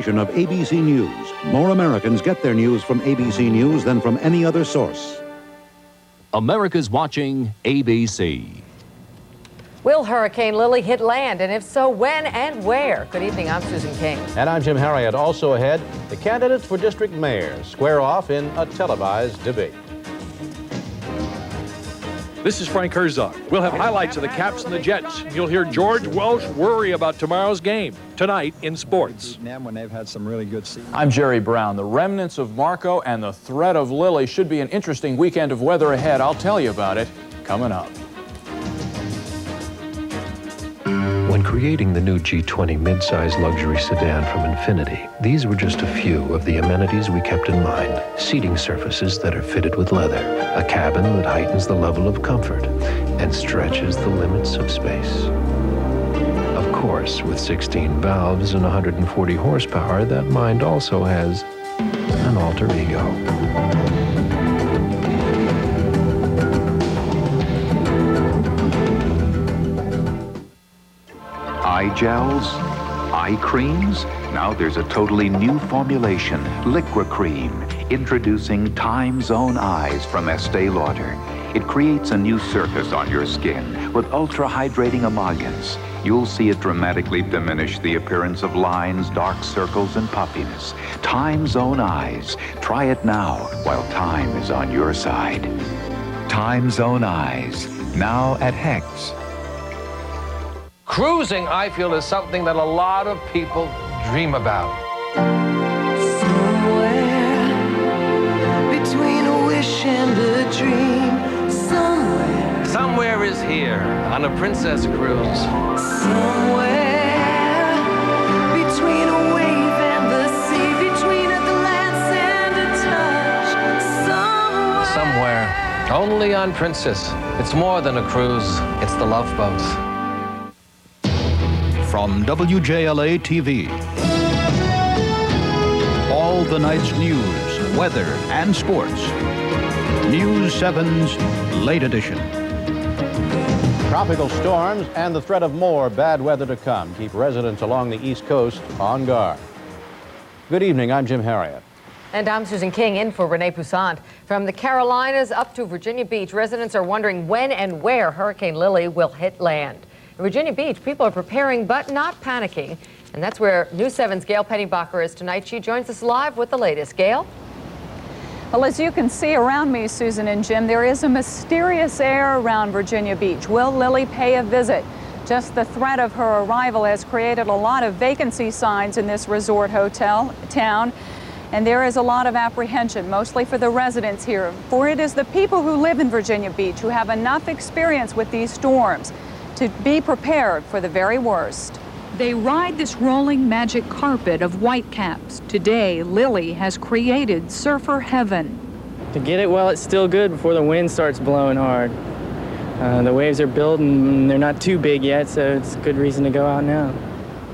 Of ABC News. More Americans get their news from ABC News than from any other source. America's watching ABC. Will Hurricane Lily hit land? And if so, when and where? Good evening, I'm Susan King. And I'm Jim Harriet. Also ahead, the candidates for district mayors square off in a televised debate. This is Frank Herzog. We'll have highlights of the Caps and the Jets. You'll hear George Welsh worry about tomorrow's game, tonight in sports. When they've had some really good seasons. I'm Jerry Brown. The remnants of Marco and the threat of Lily should be an interesting weekend of weather ahead. I'll tell you about it coming up. When creating the new G20 midsize luxury sedan from Infiniti, these were just a few of the amenities we kept in mind. Seating surfaces that are fitted with leather, a cabin that heightens the level of comfort and stretches the limits of space. Of course, with 16 valves and 140 horsepower, that mind also has an alter ego. Eye gels, eye creams. Now there's a totally new formulation, Liqua Cream, introducing Time Zone Eyes from Estee Lauder. It creates a new surface on your skin with ultra-hydrating emollients. You'll see it dramatically diminish the appearance of lines, dark circles, and puffiness. Time Zone Eyes. Try it now while time is on your side. Time Zone Eyes, now at Hecht's. Cruising, I feel, is something that a lot of people dream about. Somewhere between a wish and a dream, somewhere. Somewhere is here on a princess cruise. Somewhere between a wave and the sea, between a glance and a touch. Somewhere. Only on Princess. It's more than a cruise. It's the Love Boat. From WJLA TV. All the night's news, weather, and sports. News 7's Late Edition. Tropical storms and the threat of more bad weather to come keep residents along the East Coast on guard. Good evening, I'm Jim Harriet. And I'm Susan King, in for Renee Poussaint. From the Carolinas up to Virginia Beach, residents are wondering when and where Hurricane Lily will hit land. In Virginia Beach, people are preparing but not panicking. And that's where News 7's Gail Pennybacher is tonight. She joins us live with the latest. Gail? Well, as you can see around me, Susan and Jim, there is a mysterious air around Virginia Beach. Will Lily pay a visit? Just the threat of her arrival has created a lot of vacancy signs in this resort hotel town. And there is a lot of apprehension, mostly for the residents here. For it is the people who live in Virginia Beach who have enough experience with these storms to be prepared for the very worst. They ride this rolling magic carpet of whitecaps. Today, Lily has created surfer heaven. To get it while it's still good before the wind starts blowing hard. The waves are building, they're not too big yet, so it's a good reason to go out now.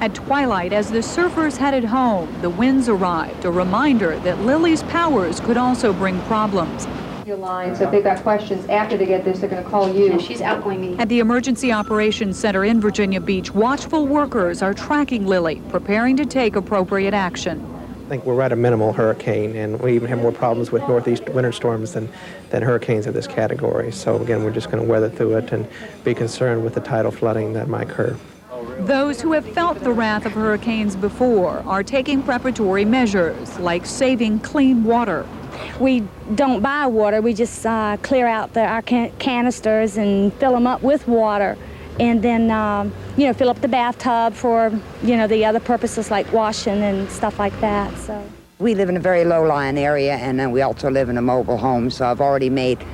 At twilight, as the surfers headed home, the winds arrived, a reminder that Lily's powers could also bring problems. Your line, so if they've got questions after they get this, they're going to call you. She's outgoing. At the Emergency Operations Center in Virginia Beach, watchful workers are tracking Lily, preparing to take appropriate action. I think we're at a minimal hurricane, and we even have more problems with northeast winter storms than hurricanes of this category. So again, we're just going to weather through it and be concerned with the tidal flooding that might occur. Those who have felt the wrath of hurricanes before are taking preparatory measures, like saving clean water. We don't buy water, we just clear out our canisters and fill them up with water, and then fill up the bathtub for the other purposes like washing and stuff like that. So we live in a very low-lying area, and then we also live in a mobile home, so I've already made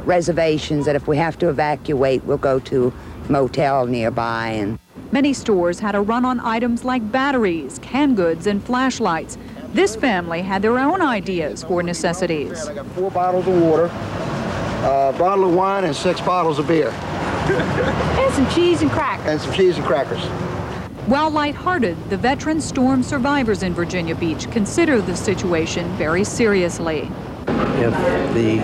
reservations that if we have to evacuate, we'll go to a motel nearby. And many stores had a run on items like batteries, canned goods, and flashlights. This family had their own ideas for necessities. I got 4 bottles of water, a bottle of wine, and 6 bottles of beer. And some cheese and crackers. While lighthearted, the veteran storm survivors in Virginia Beach consider the situation very seriously. If the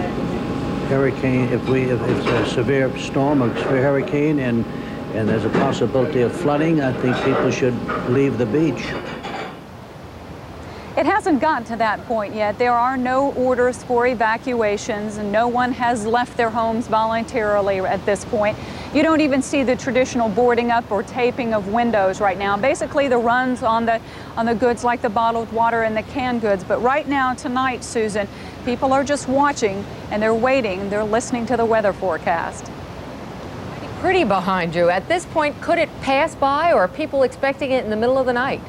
hurricane, if it's a severe storm, a severe hurricane, and there's a possibility of flooding, I think people should leave the beach. It hasn't gotten to that point yet. There are no orders for evacuations, and no one has left their homes voluntarily at this point. You don't even see the traditional boarding up or taping of windows right now. Basically, the runs on the goods like the bottled water and the canned goods. But right now, tonight, Susan, people are just watching and they're waiting. They're listening to the weather forecast. Pretty behind you. At this point, could it pass by, or are people expecting it in the middle of the night?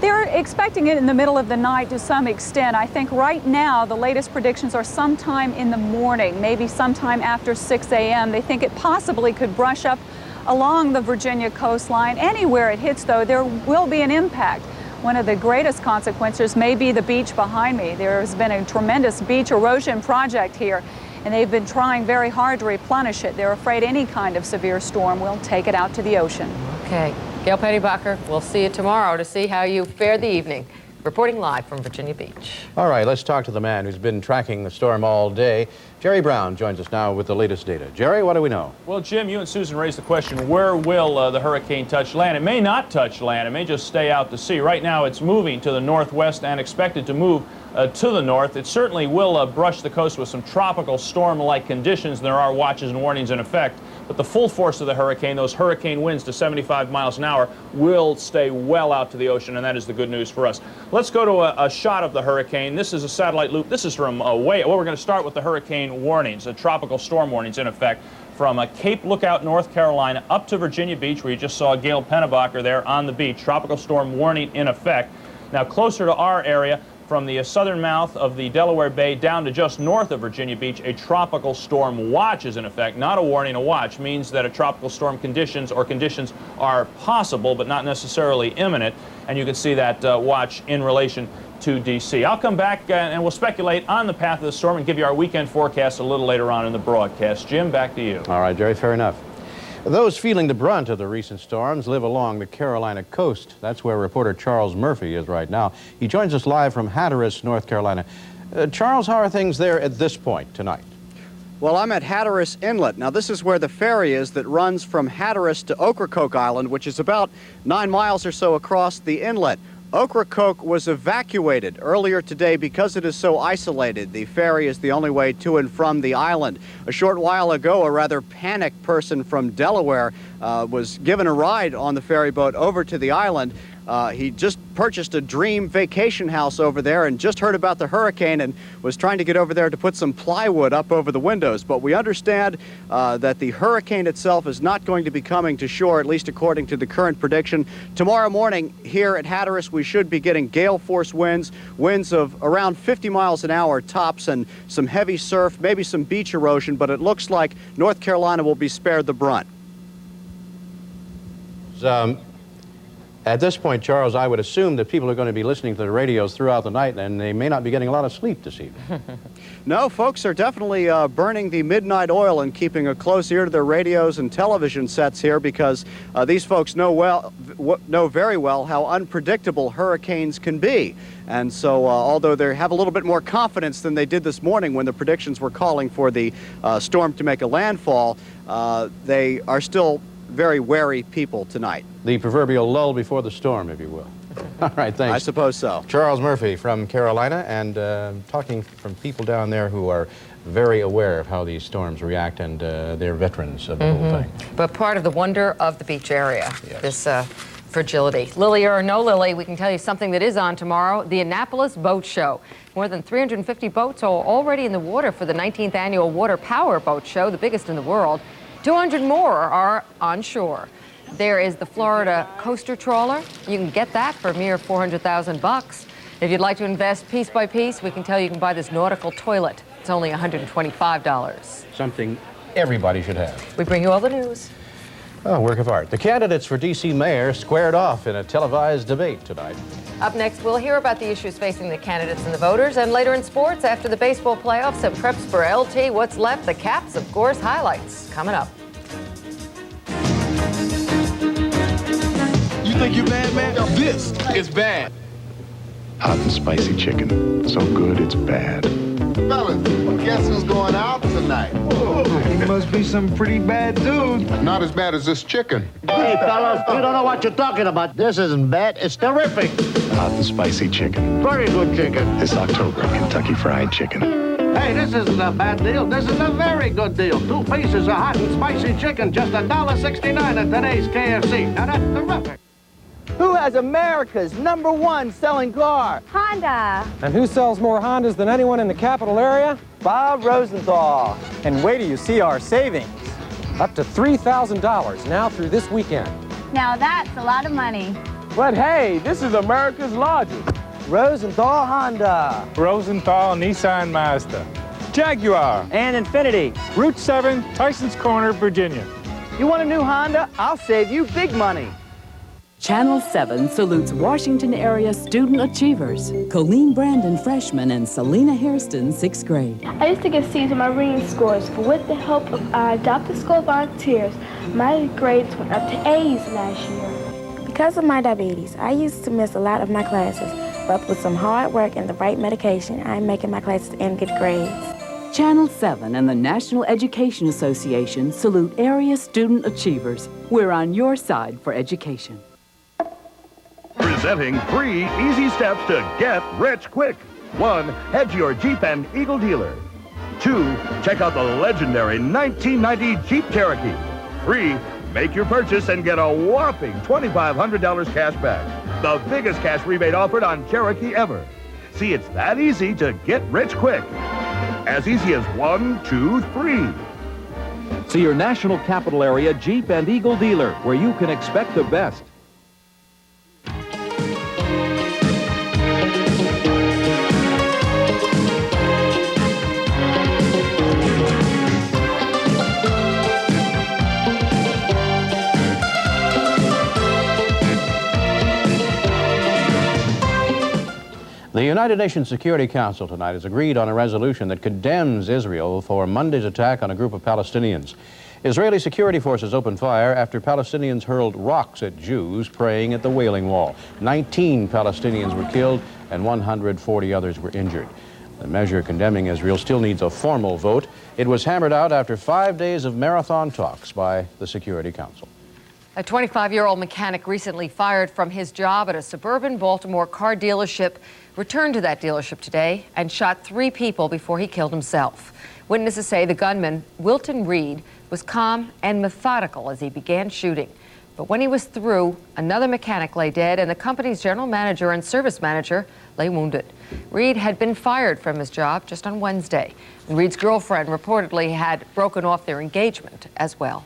They're expecting it in the middle of the night to some extent. I think right now the latest predictions are sometime in the morning, maybe sometime after 6 a.m. They think it possibly could brush up along the Virginia coastline. Anywhere it hits, though, there will be an impact. One of the greatest consequences may be the beach behind me. There has been a tremendous beach erosion project here, and they've been trying very hard to replenish it. They're afraid any kind of severe storm will take it out to the ocean. Okay. Gail Pettybacher, we'll see you tomorrow to see how you fared the evening. Reporting live from Virginia Beach. All right, let's talk to the man who's been tracking the storm all day. Jerry Brown joins us now with the latest data. Jerry, what do we know? Well, Jim, you and Susan raised the question, where will the hurricane touch land? It may not touch land. It may just stay out to sea. Right now, it's moving to the northwest and expected to move to the north. It certainly will brush the coast with some tropical storm-like conditions. There are watches and warnings in effect. But the full force of the hurricane, those hurricane winds to 75 miles an hour, will stay well out to the ocean, and that is the good news for us. Let's go to a shot of the hurricane. This is a satellite loop. This is from way. Well, we're going to start with the hurricane warnings, the tropical storm warnings in effect, from Cape Lookout, North Carolina, up to Virginia Beach, where you just saw Gail Pettybacher there on the beach. Tropical storm warning in effect. Now, closer to our area, from the southern mouth of the Delaware Bay down to just north of Virginia Beach, a tropical storm watch is in effect. Not a warning, a watch means that a tropical storm conditions are possible, but not necessarily imminent. And you can see that watch in relation to D.C. I'll come back and we'll speculate on the path of the storm and give you our weekend forecast a little later on in the broadcast. Jim, back to you. All right, Jerry, fair enough. Those feeling the brunt of the recent storms live along the Carolina coast. That's where reporter Charles Murphy is right now. He joins us live from Hatteras, North Carolina. Charles, how are things there at this point tonight? Well, I'm at Hatteras Inlet. Now, this is where the ferry is that runs from Hatteras to Ocracoke Island, which is about 9 miles or so across the inlet. Ocracoke was evacuated earlier today because it is so isolated. The ferry is the only way to and from the island. A short while ago, a rather panicked person from Delaware was given a ride on the ferry boat over to the island. He just purchased a dream vacation house over there and just heard about the hurricane and was trying to get over there to put some plywood up over the windows. But we understand that the hurricane itself is not going to be coming to shore, at least according to the current prediction. Tomorrow morning here at Hatteras, we should be getting gale force winds of around 50 miles an hour tops, and some heavy surf, maybe some beach erosion, but it looks like North Carolina will be spared the brunt. At this point, Charles, I would assume that people are going to be listening to the radios throughout the night, and they may not be getting a lot of sleep this evening. No, folks are definitely burning the midnight oil and keeping a close ear to their radios and television sets here, because these folks know very well how unpredictable hurricanes can be. And so although they have a little bit more confidence than they did this morning when the predictions were calling for the storm to make a landfall, they are still very wary people tonight. The proverbial lull before the storm, if you will. All right, thanks. I suppose so. Charles Murphy from Carolina, and talking from people down there who are very aware of how these storms react, and they're veterans of the whole thing. But part of the wonder of the beach area, this fragility. Lily or no Lily, we can tell you something that is on tomorrow, the Annapolis Boat Show. More than 350 boats are already in the water for the 19th annual Water Power Boat Show, the biggest in the world. 200 more are on shore. There is the Florida Coaster Trawler. You can get that for a mere $400,000. If you'd like to invest piece by piece, we can tell you can buy this nautical toilet. It's only $125. Something everybody should have. We bring you all the news. Oh, work of art. The candidates for D.C. mayor squared off in a televised debate tonight. Up next, we'll hear about the issues facing the candidates and the voters. And later in sports, after the baseball playoffs and preps for LT, what's left? The Caps, of course, highlights coming up. You think you bad, man? This is bad. Hot and spicy chicken. So good, it's bad. Fellas, guess who's going out tonight? He must be some pretty bad dude. Not as bad as this chicken. Hey, fellas, you don't know what you're talking about. This isn't bad. It's terrific. Hot and spicy chicken. Very good chicken. This October, Kentucky Fried Chicken. Hey, this isn't a bad deal. This is a very good deal. 2 pieces of hot and spicy chicken, just $1.69 at today's KFC. Now that's terrific. Who has America's #1 selling car? Honda. And who sells more Hondas than anyone in the capital area? Bob Rosenthal. And wait till you see our savings. Up to $3,000 now through this weekend. Now that's a lot of money. But hey, this is America's largest. Rosenthal Honda. Rosenthal Nissan Mazda. Jaguar. And Infiniti. Route 7, Tyson's Corner, Virginia. You want a new Honda? I'll save you big money. Channel 7 salutes Washington area student achievers. Colleen Brandon, freshman, and Selena Hairston, 6th grade. I used to get C's in my reading scores, but with the help of our adopted school volunteers, my grades went up to A's last year. Because of my diabetes, I used to miss a lot of my classes, but with some hard work and the right medication, I'm making my classes and good grades. Channel 7 and the National Education Association salute area student achievers. We're on your side for education. Presenting 3 easy steps to get rich quick. 1, head to your Jeep and Eagle dealer. 2, check out the legendary 1990 Jeep Cherokee. 3, make your purchase and get a whopping $2,500 cash back. The biggest cash rebate offered on Cherokee ever. See, it's that easy to get rich quick. As easy as 1, 2, 3. See your National Capital Area Jeep and Eagle dealer, where you can expect the best. The United Nations Security Council tonight has agreed on a resolution that condemns Israel for Monday's attack on a group of Palestinians. Israeli security forces opened fire after Palestinians hurled rocks at Jews praying at the Wailing Wall. 19 Palestinians were killed and 140 others were injured. The measure condemning Israel still needs a formal vote. It was hammered out after 5 days of marathon talks by the Security Council. A 25-year-old mechanic recently fired from his job at a suburban Baltimore car dealership returned to that dealership today and shot 3 people before he killed himself. Witnesses say the gunman, Wilton Reed, was calm and methodical as he began shooting. But when he was through, another mechanic lay dead and the company's general manager and service manager lay wounded. Reed had been fired from his job just on Wednesday. And Reed's girlfriend reportedly had broken off their engagement as well.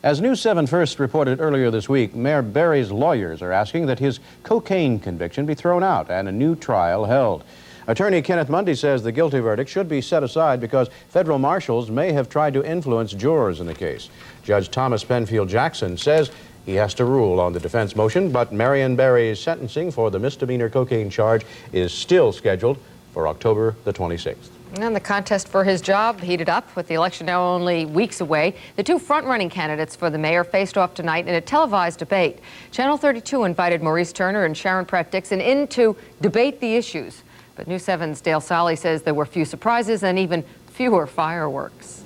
As News 7 First reported earlier this week, Mayor Berry's lawyers are asking that his cocaine conviction be thrown out and a new trial held. Attorney Kenneth Mundy says the guilty verdict should be set aside because federal marshals may have tried to influence jurors in the case. Judge Thomas Penfield Jackson says he has to rule on the defense motion, but Marion Berry's sentencing for the misdemeanor cocaine charge is still scheduled for October the 26th. And the contest for his job heated up with the election now only weeks away. The 2 front-running candidates for the mayor faced off tonight in a televised debate. Channel 32 invited Maurice Turner and Sharon Pratt Dixon in to debate the issues. But News 7's Dale Solly says there were few surprises and even fewer fireworks.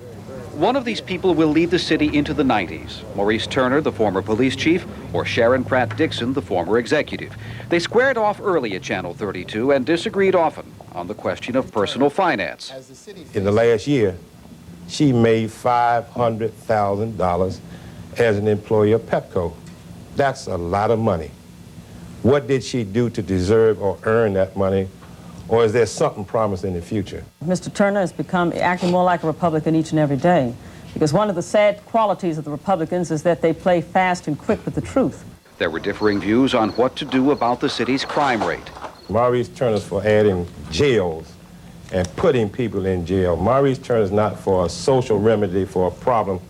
One of these people will lead the city into the 90s. Maurice Turner, the former police chief, or Sharon Pratt Dixon, the former executive. They squared off early at Channel 32 and disagreed often on the question of personal finance. In the last year, she made $500,000 as an employee of Pepco. That's a lot of money. What did she do to deserve or earn that money? Or is there something promised in the future? Mr. Turner has become acting more like a Republican each and every day, because one of the sad qualities of the Republicans is that they play fast and quick with the truth. There were differing views on what to do about the city's crime rate. Maurice Turner's for adding jails and putting people in jail. Maurice Turner's not for a social remedy for a problem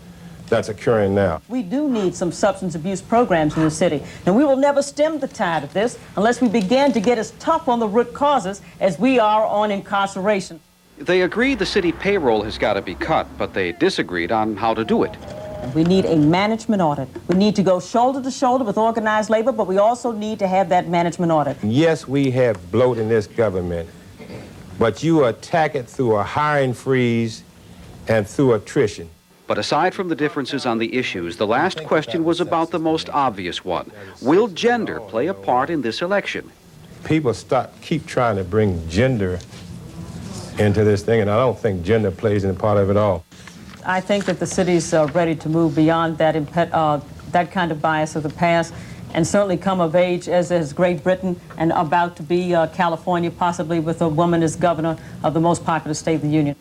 that's occurring now. We do need some substance abuse programs in the city, and we will never stem the tide of this unless we begin to get as tough on the root causes as we are on incarceration. They agreed the city payroll has got to be cut, but they disagreed on how to do it. We need a management audit. We need to go shoulder to shoulder with organized labor, but we also need to have that management audit. Yes, we have bloat in this government, but you attack it through a hiring freeze and through attrition. But aside from the differences on the issues, the last question was about the most obvious one. Will gender play a part in this election? people keep trying to bring gender into this thing, and I don't think gender plays any part of it all. I think that the city's ready to move beyond that kind of bias of the past, and certainly come of age as is Great Britain, and about to be California, possibly with a woman as governor of the most popular state in the Union.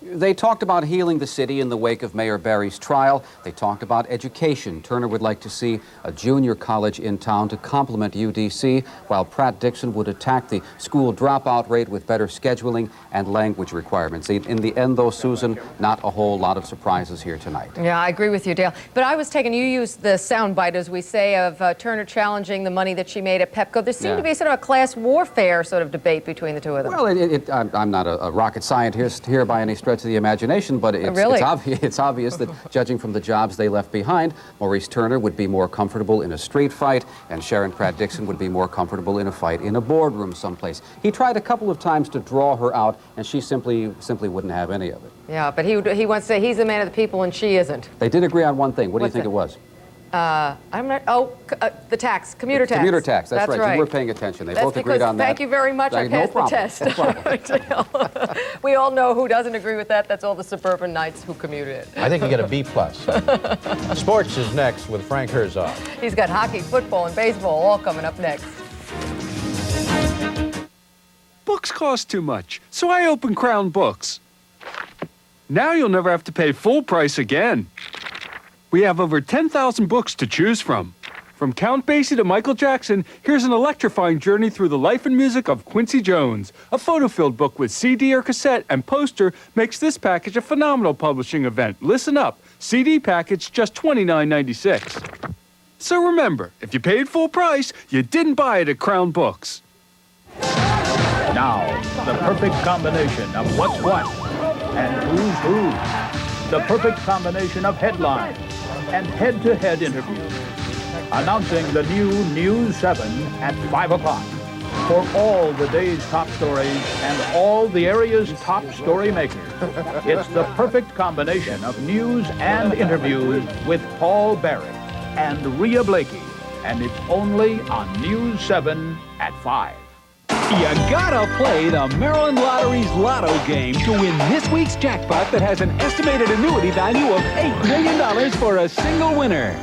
They talked about healing the city in the wake of Mayor Barry's trial. They talked about education. Turner would like to see a junior college in town to complement UDC, while Pratt Dixon would attack the school dropout rate with better scheduling and language requirements. In the end, though, Susan, not a whole lot of surprises here tonight. Yeah, I agree with you, Dale. But I was taking, you used the soundbite, as we say, of Turner challenging the money that she made at Pepco. There seemed to be sort of a class warfare sort of debate between the two of them. Well, I'm not a rocket scientist here by any stretch of the imagination, but it's obvious that judging from the jobs they left behind, Maurice Turner would be more comfortable in a street fight, and Sharon Pratt Dixon would be more comfortable in a fight in a boardroom someplace. He tried a couple of times to draw her out, and she simply wouldn't have any of it. Yeah, but he wants to say he's a man of the people and she isn't. They did agree on one thing. What do you think it was? I'm not. The tax, commuter tax. Commuter tax. That's right. You were paying attention. They both agreed on that. Thank you very much. I passed the test. No problem. We all know who doesn't agree with that. That's all the suburban knights who commuted. I think you get a B+. Sports is next with Frank Herzog. He's got hockey, football, and baseball all coming up next. Books cost too much, so I opened Crown Books. Now you'll never have to pay full price again. We have over 10,000 books to choose from. From Count Basie to Michael Jackson, here's an electrifying journey through the life and music of Quincy Jones. A photo-filled book with CD or cassette and poster makes this package a phenomenal publishing event. Listen up, CD package just $29.96. So remember, if you paid full price, you didn't buy it at Crown Books. Now, the perfect combination of what's what and who's who. The perfect combination of headlines and head-to-head interviews. Announcing the new News 7 at 5 o'clock for all the day's top stories and all the area's top story makers. It's the perfect combination of news and interviews with Paul Barry and Rhea Blakey. And it's only on News 7 at 5. You gotta play the Maryland Lottery's Lotto game to win this week's jackpot that has an estimated annuity value of $8 million for a single winner.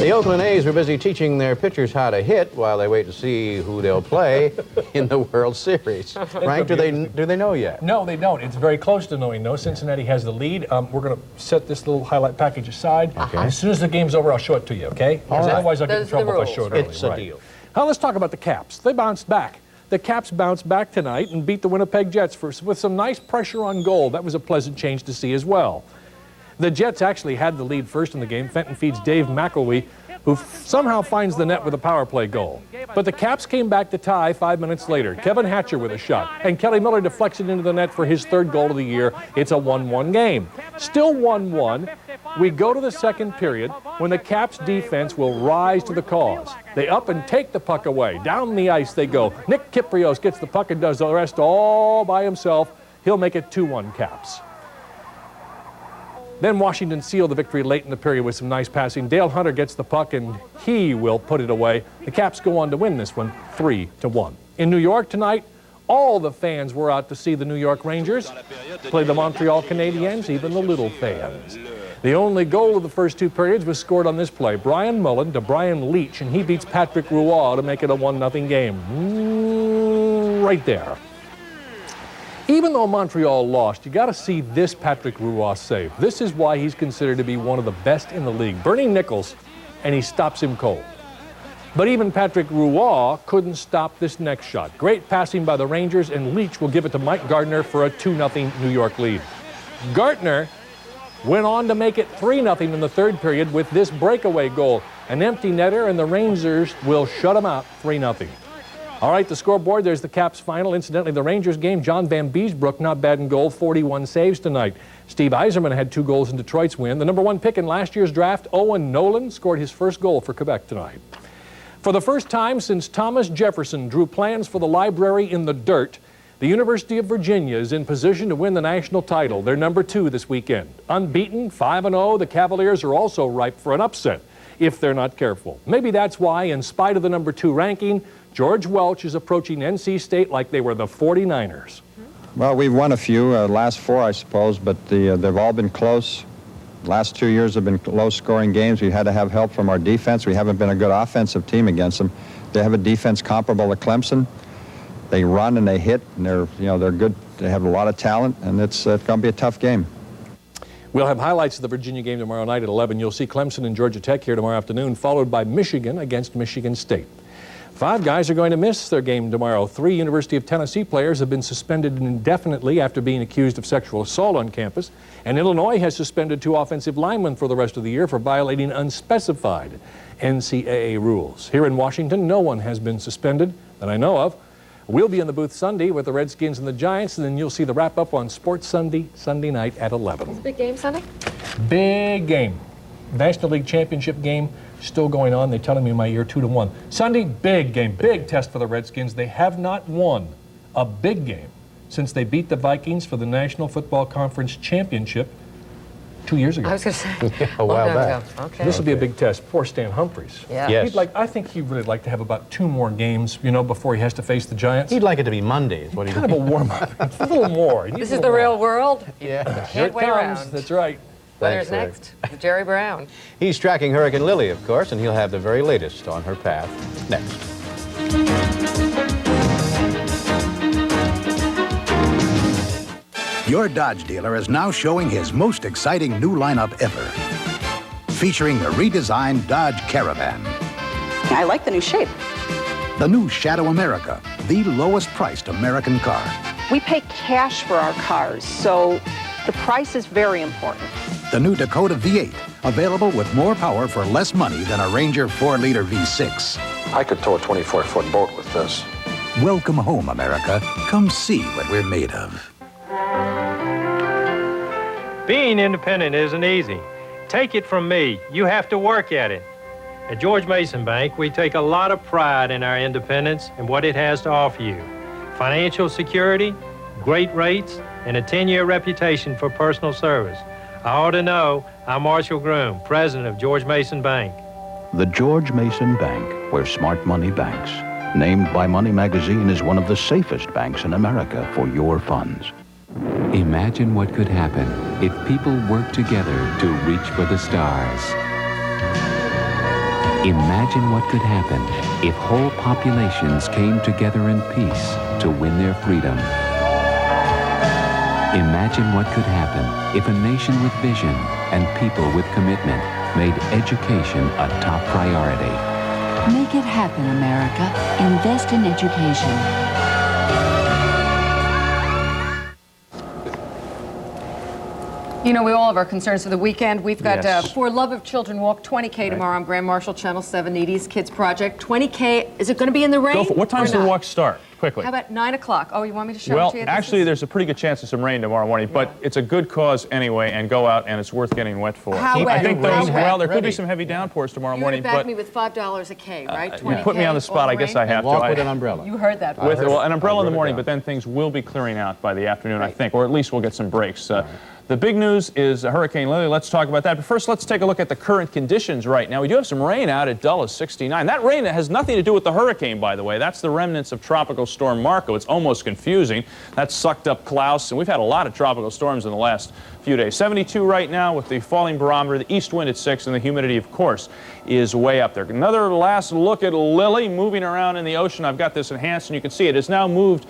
The Oakland A's were busy teaching their pitchers how to hit while they wait to see who they'll play in the World Series. Frank, do they know yet? No, they don't. It's very close to knowing. No, Cincinnati has the lead. We're going to set this little highlight package aside. Okay. As soon as the game's over, I'll show it to you, okay? Because otherwise I'll get in trouble if I show it early. It's a deal. Now let's talk about the Caps. They bounced back. The Caps bounced back tonight and beat the Winnipeg Jets with some nice pressure on goal. That was a pleasant change to see as well. The Jets actually had the lead first in the game. Fenton feeds Dave McElwee, who somehow finds the net with a power play goal. But the Caps came back to tie 5 minutes later. Kevin Hatcher with a shot, and Kelly Miller deflects it into the net for his third goal of the year. It's a 1-1 game. Still 1-1. We go to the second period when the Caps defense will rise to the cause. They up and take the puck away. Down the ice they go. Nick Kyprios gets the puck and does the rest all by himself. He'll make it 2-1 Caps. Then Washington sealed the victory late in the period with some nice passing. Dale Hunter gets the puck, and he will put it away. The Caps go on to win this one 3-1. In New York tonight, all the fans were out to see the New York Rangers play the Montreal Canadiens, even the little fans. The only goal of the first two periods was scored on this play. Brian Mullen to Brian Leach, and he beats Patrick Roy to make it a 1-0 game. Right there. Even though Montreal lost, you got to see this Patrick Roy save. This is why he's considered to be one of the best in the league. Bernie Nichols, and he stops him cold. But even Patrick Roy couldn't stop this next shot. Great passing by the Rangers, and Leach will give it to Mike Gardner for a 2-0 New York lead. Gardner went on to make it 3-0 in the third period with this breakaway goal. An empty netter, and the Rangers will shut him out 3-0. All right, the scoreboard, there's the Caps final. Incidentally, the Rangers game, John Van Beesbrook, not bad in goal, 41 saves tonight. Steve Yzerman had 2 goals in Detroit's win. The number 1 pick in last year's draft, Owen Nolan, scored his first goal for Quebec tonight. For the first time since Thomas Jefferson drew plans for the library in the dirt, The University of Virginia is in position to win the national title. They're number 2 this weekend. Unbeaten, 5-0, the Cavaliers are also ripe for an upset if they're not careful. Maybe that's why, in spite of the number 2 ranking, George Welch is approaching NC State like they were the 49ers. Well, we've won a few, last 4, I suppose, but they've all been close. Last 2 years have been low-scoring games. We had to have help from our defense. We haven't been a good offensive team against them. They have a defense comparable to Clemson. They run and they hit, and they're good. They have a lot of talent, and it's going to be a tough game. We'll have highlights of the Virginia game tomorrow night at 11. You'll see Clemson and Georgia Tech here tomorrow afternoon, followed by Michigan against Michigan State. 5 guys are going to miss their game tomorrow. 3 University of Tennessee players have been suspended indefinitely after being accused of sexual assault on campus. And Illinois has suspended 2 offensive linemen for the rest of the year for violating unspecified NCAA rules. Here in Washington, no one has been suspended that I know of. We'll be in the booth Sunday with the Redskins and the Giants, and then you'll see the wrap-up on Sports Sunday night at 11. It's a big game Sunday? Big game. National League Championship game still going on. They're telling me in my ear 2-1. Sunday, big game, big test for the Redskins. They have not won a big game since they beat the Vikings for the National Football Conference Championship 2 years ago. I was going to say. A while back. Okay. This will be a big test. Poor Stan Humphries. Yeah. Yes. I think he'd really like to have about 2 more games, before he has to face the Giants. He'd like it to be Monday, is what he Kind of a warm-up. A little more. This is the real world. Yeah. Here it Can't wait comes. around. That's right. Weather's Thanks, next. Jerry Brown. He's tracking Hurricane Lily, of course, and he'll have the very latest on her path next. Your Dodge dealer is now showing his most exciting new lineup ever, featuring the redesigned Dodge Caravan. I like the new shape. The new Shadow America, the lowest priced American car. We pay cash for our cars, so the price is very important. The new Dakota V8, available with more power for less money than a Ranger 4-liter V6. I could tow a 24-foot boat with this. Welcome home, America. Come see what we're made of. Being independent isn't easy. Take it from me, you have to work at it. At George Mason Bank, we take a lot of pride in our independence and what it has to offer you. Financial security, great rates, and a 10-year reputation for personal service. I ought to know. I'm Marshall Groom, president of George Mason Bank. The George Mason Bank, where smart money banks. Named by Money Magazine as one of the safest banks in America for your funds. Imagine what could happen if people worked together to reach for the stars. Imagine what could happen if whole populations came together in peace to win their freedom. Imagine what could happen if a nation with vision and people with commitment made education a top priority. Make it happen, America. Invest in education. We all have our concerns for the weekend. We've got Yes. For Love of Children Walk 20K tomorrow on Grand Marshal Channel 7, the Edie's Kids Project. 20K, is it going to be in the rain? Go for it. What time does the not? walk start? Quickly. How about 9 o'clock? Oh, you want me to show Well, it to you? actually, there's a pretty good chance of some rain tomorrow morning, but it's a good cause anyway, and go out, and it's worth getting wet for. How wet? I think How those, wet? well, there could be some heavy downpours tomorrow You're morning, going to back but me with $5 a K, right? you put me on the spot. I guess I have to. Walk with an umbrella. You heard that. With Bob. an umbrella in the morning, but then things will be clearing out by the afternoon, I think, or at least we'll get some breaks. The big news is Hurricane Lily. Let's talk about that. But first, let's take a look at the current conditions right now. We do have some rain out at Dulles 69. That rain has nothing to do with the hurricane, by the way. That's the remnants of Tropical Storm Marco. It's almost confusing. That sucked up Klaus, and we've had a lot of tropical storms in the last few days. 72 right now with the falling barometer, the east wind at 6, and the humidity, of course, is way up there. Another last look at Lily moving around in the ocean. I've got this enhanced, and you can see it has now moved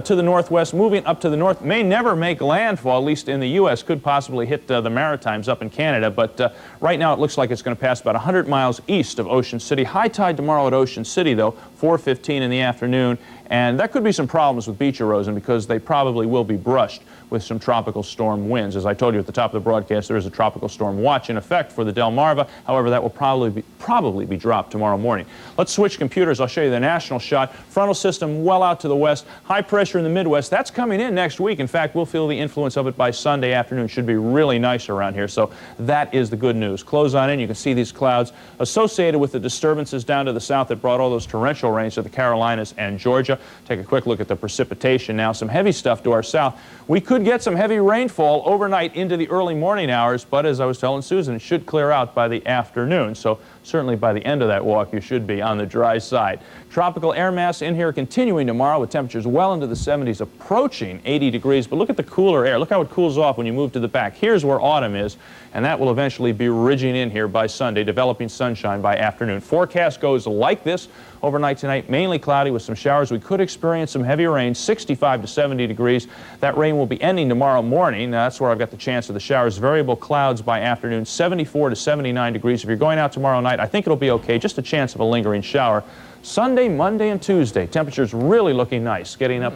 to the northwest, moving up to the north. May never make landfall, at least in the U.S., could possibly hit the Maritimes up in Canada, but right now it looks like it's going to pass about 100 miles east of Ocean City. High tide tomorrow at Ocean City, though, 4:15 in the afternoon, and that could be some problems with beach erosion because they probably will be brushed with some tropical storm winds. As I told you at the top of the broadcast, there is a tropical storm watch in effect for the Delmarva. However, that will probably be dropped tomorrow morning. Let's switch computers. I'll show you the national shot. Frontal system well out to the west. High pressure in the Midwest. That's coming in next week. In fact, we'll feel the influence of it by Sunday afternoon. Should be really nice around here. So that is the good news. Close on in. You can see these clouds associated with the disturbances down to the south that brought all those torrential rains to the Carolinas and Georgia. Take a quick look at the precipitation now. Some heavy stuff to our south. We could get some heavy rainfall overnight into the early morning hours, but as I was telling Susan, it should clear out by the afternoon. So certainly by the end of that walk, you should be on the dry side. Tropical air mass in here continuing tomorrow with temperatures well into the 70s, approaching 80 degrees. But look at the cooler air. Look how it cools off when you move to the back. Here's where autumn is, and that will eventually be ridging in here by Sunday, developing sunshine by afternoon. Forecast goes like this overnight tonight, mainly cloudy with some showers. We could experience some heavy rain, 65 to 70 degrees. That rain will be ending tomorrow morning. That's where I've got the chance of the showers. Variable clouds by afternoon, 74 to 79 degrees. If you're going out tomorrow night, I think it'll be okay. Just a chance of a lingering shower. Sunday, Monday, and Tuesday, temperatures really looking nice, getting up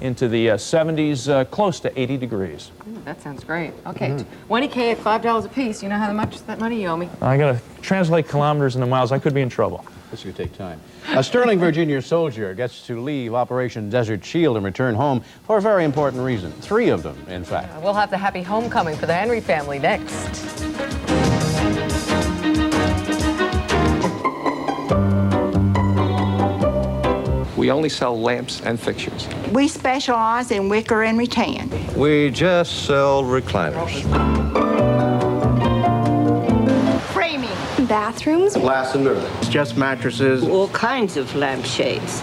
into the 70s, close to 80 degrees. That sounds great. Okay, 20K at $5 a piece. You know how much that money you owe me? I got to translate kilometers into miles. I could be in trouble. This could take time. A Sterling, Virginia soldier gets to leave Operation Desert Shield and return home for a very important reason. 3 of them, in fact. We'll have the happy homecoming for the Henry family next. We only sell lamps and fixtures. We specialize in wicker and rattan. We just sell recliners. Framing. Bathrooms. Glass and mirror. It's just mattresses. All kinds of lampshades.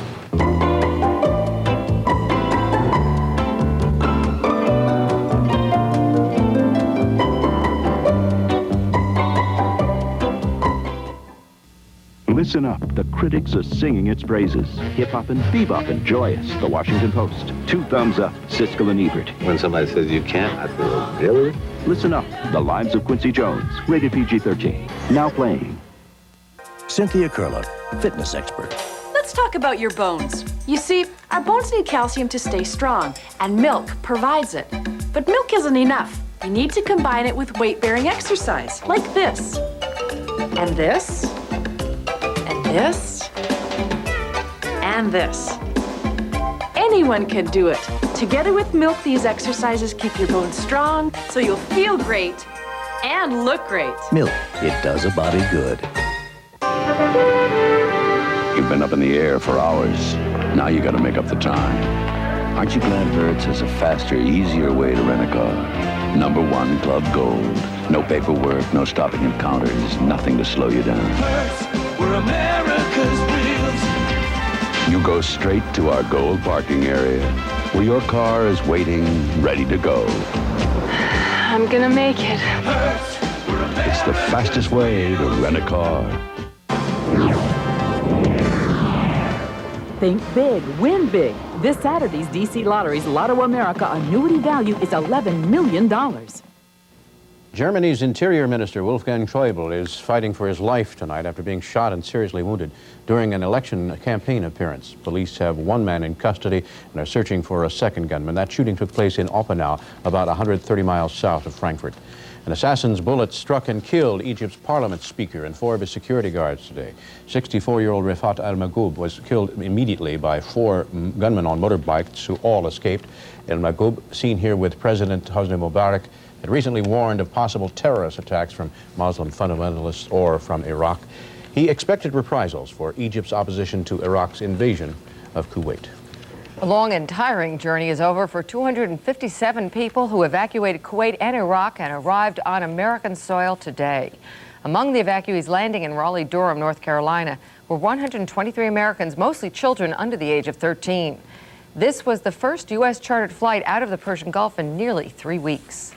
Listen up, the critics are singing its praises. Hip-hop and bebop and joyous, the Washington Post. 2 thumbs up, Siskel and Ebert. When somebody says you can't, I feel, really? Listen up, the lives of Quincy Jones, rated PG-13. Now playing. Cynthia Curlin, fitness expert. Let's talk about your bones. You see, our bones need calcium to stay strong, and milk provides it. But milk isn't enough. You need to combine it with weight-bearing exercise, like this. And this. And this. And this. Anyone can do it. Together with milk, these exercises keep your bones strong, so you'll feel great and look great. Milk, it does a body good. You've been up in the air for hours. Now you gotta make up the time. Aren't you glad Hertz has a faster, easier way to rent a car? #1 Club Gold. No paperwork, no stopping at counters, nothing to slow you down. Hertz, we're America's wheels. You go straight to our Gold parking area, where your car is waiting, ready to go. I'm gonna make it. Hertz, we're America's It's the fastest way to rent a car. Think big, win big. This Saturday's DC Lottery's Lotto America annuity value is $11 million. Germany's Interior Minister Wolfgang Schäuble is fighting for his life tonight after being shot and seriously wounded during an election campaign appearance. Police have 1 man in custody and are searching for a second gunman. That shooting took place in Oppenau, about 130 miles south of Frankfurt. An assassin's bullet struck and killed Egypt's parliament speaker and 4 of his security guards today. 64-year-old Rifat al-Maghoub was killed immediately by 4 gunmen on motorbikes who all escaped. Al-Maghoub, seen here with President Hosni Mubarak, had recently warned of possible terrorist attacks from Muslim fundamentalists or from Iraq. He expected reprisals for Egypt's opposition to Iraq's invasion of Kuwait. A long and tiring journey is over for 257 people who evacuated Kuwait and Iraq and arrived on American soil today. Among the evacuees landing in Raleigh-Durham, North Carolina, were 123 Americans, mostly children under the age of 13. This was the first U.S. chartered flight out of the Persian Gulf in nearly 3 weeks.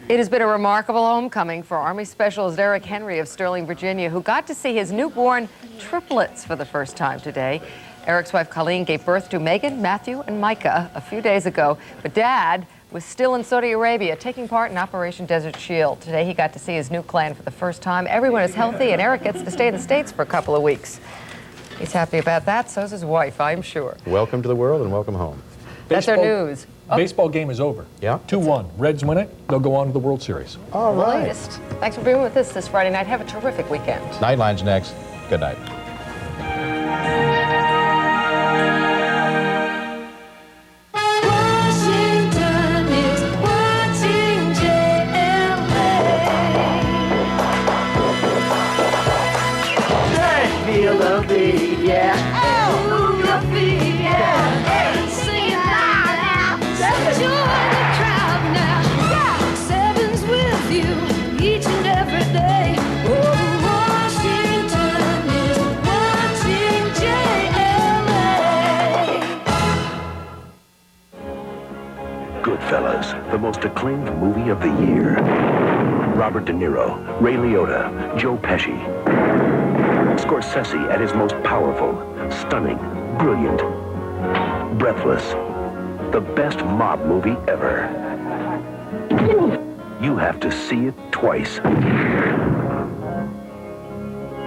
It has been a remarkable homecoming for Army Specialist Eric Henry of Sterling, Virginia, who got to see his newborn triplets for the first time today. Eric's wife Colleen gave birth to Megan, Matthew, and Micah a few days ago, but Dad was still in Saudi Arabia taking part in Operation Desert Shield. Today he got to see his new clan for the first time. Everyone is healthy, and Eric gets to stay in the States for a couple of weeks. He's happy about that, so's his wife, I'm sure. Welcome to the world and welcome home. That's our news. Baseball game is over. Yeah? 2-1. Reds win it. They'll go on to the World Series. All right. Latest. Thanks for being with us this Friday night. Have a terrific weekend. Nightline's next. Good night. Washington is watching JLA. Take the feel the beat, yeah. Move your feet, yeah. Sing it loud now. Join the crowd now. Yeah. Seven's with you each and every day. Oh, Washington is watching JLA. Goodfellas, the most acclaimed movie of the year. Robert De Niro, Ray Liotta, Joe Pesci. Scorsese at his most powerful, stunning, brilliant, breathless. The best mob movie ever. You have to see it twice.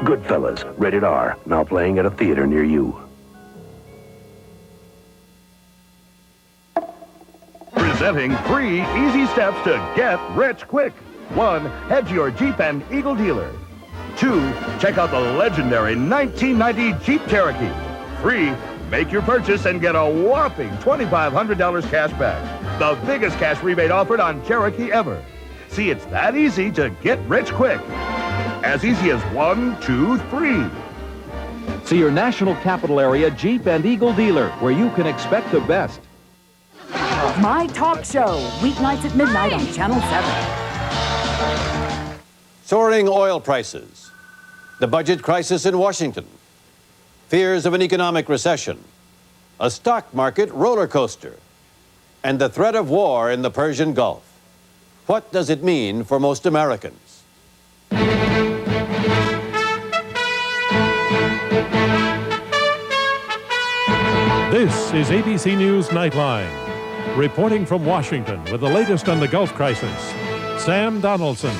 Goodfellas, rated R, now playing at a theater near you. Presenting 3 easy steps to get rich quick. 1. Hedge your Jeep and Eagle dealer. 2. Check out the legendary 1990 Jeep Cherokee. 3. Make your purchase and get a whopping $2,500 cash back. The biggest cash rebate offered on Cherokee ever. See, it's that easy to get rich quick. As easy as 1, 2, 3. See your National Capital Area Jeep and Eagle dealer, where you can expect the best. My Talk Show, weeknights at midnight on Channel 7. Soaring oil prices, the budget crisis in Washington, fears of an economic recession, a stock market roller coaster, and the threat of war in the Persian Gulf. What does it mean for most Americans? This is ABC News Nightline. Reporting from Washington with the latest on the Gulf crisis, Sam Donaldson.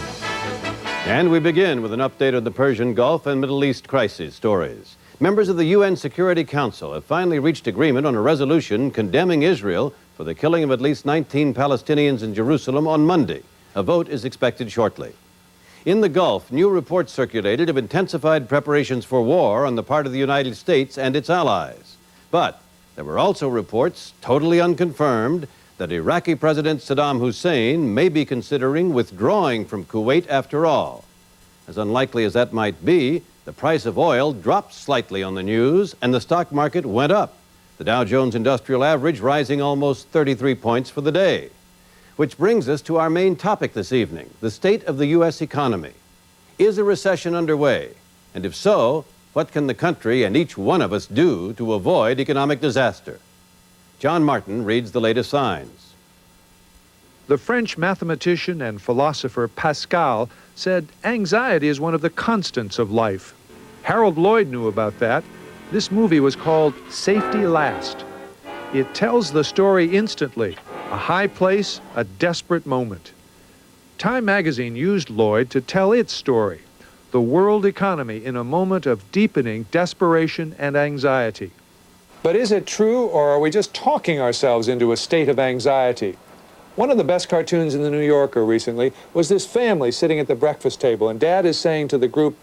And we begin with an update on the Persian Gulf and Middle East crisis stories. Members of the UN Security Council have finally reached agreement on a resolution condemning Israel for the killing of at least 19 Palestinians in Jerusalem on Monday. A vote is expected shortly. In the Gulf, new reports circulated of intensified preparations for war on the part of the United States and its allies. But there were also reports, totally unconfirmed, that Iraqi President Saddam Hussein may be considering withdrawing from Kuwait after all. As unlikely as that might be, the price of oil dropped slightly on the news and the stock market went up, the Dow Jones Industrial Average rising almost 33 points for the day. Which brings us to our main topic this evening, the state of the U.S. economy. Is a recession underway? And if so, what can the country and each one of us do to avoid economic disaster? John Martin reads the latest signs. The French mathematician and philosopher Pascal said anxiety is one of the constants of life. Harold Lloyd knew about that. This movie was called Safety Last. It tells the story instantly, a high place, a desperate moment. Time magazine used Lloyd to tell its story, the world economy in a moment of deepening desperation and anxiety. But is it true, or are we just talking ourselves into a state of anxiety? One of the best cartoons in the New Yorker recently was this family sitting at the breakfast table, and Dad is saying to the group,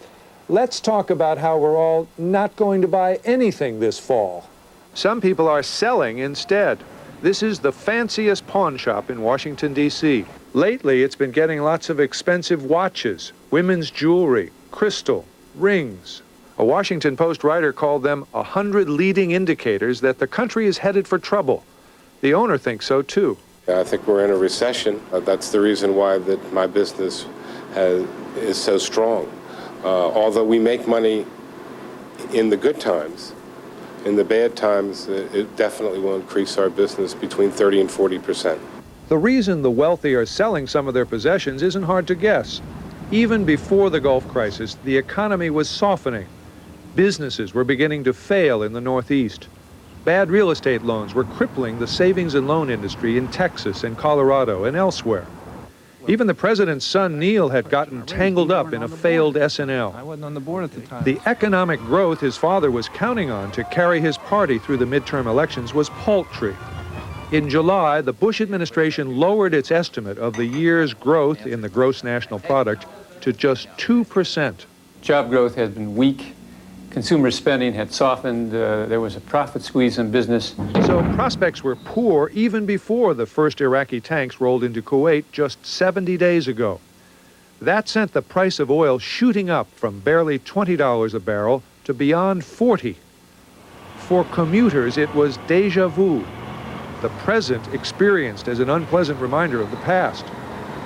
let's talk about how we're all not going to buy anything this fall. Some people are selling instead. This is the fanciest pawn shop in Washington, D.C. Lately, it's been getting lots of expensive watches, women's jewelry, crystal, rings. A Washington Post writer called them 100 leading indicators that the country is headed for trouble. The owner thinks so, too. I think we're in a recession. That's the reason why that my business is so strong. Although we make money in the good times, in the bad times, it definitely will increase our business between 30 and 40%. The reason the wealthy are selling some of their possessions isn't hard to guess. Even before the Gulf crisis, the economy was softening. Businesses were beginning to fail in the Northeast. Bad real estate loans were crippling the savings and loan industry in Texas and Colorado and elsewhere. Even the president's son, Neil, had gotten tangled up in a failed SNL. I wasn't on the board at the time. The economic growth his father was counting on to carry his party through the midterm elections was paltry. In July, the Bush administration lowered its estimate of the year's growth in the gross national product to just 2%. Job growth has been weak. Consumer spending had softened. There was a profit squeeze in business. So prospects were poor even before the first Iraqi tanks rolled into Kuwait just 70 days ago. That sent the price of oil shooting up from barely $20 a barrel to beyond 40. For commuters, it was déjà vu, the present experienced as an unpleasant reminder of the past.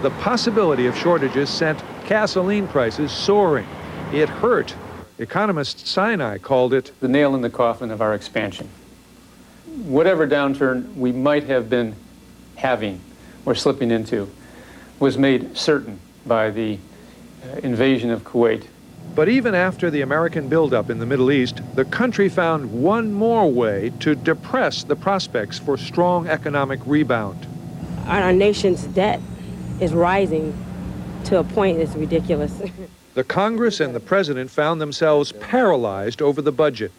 The possibility of shortages sent gasoline prices soaring. It hurt. Economist Sinai called it the nail in the coffin of our expansion. Whatever downturn we might have been having or slipping into was made certain by the invasion of Kuwait. But even after the American buildup in the Middle East, the country found one more way to depress the prospects for strong economic rebound. Our nation's debt is rising to a point that's ridiculous. The Congress and the President found themselves paralyzed over the budget.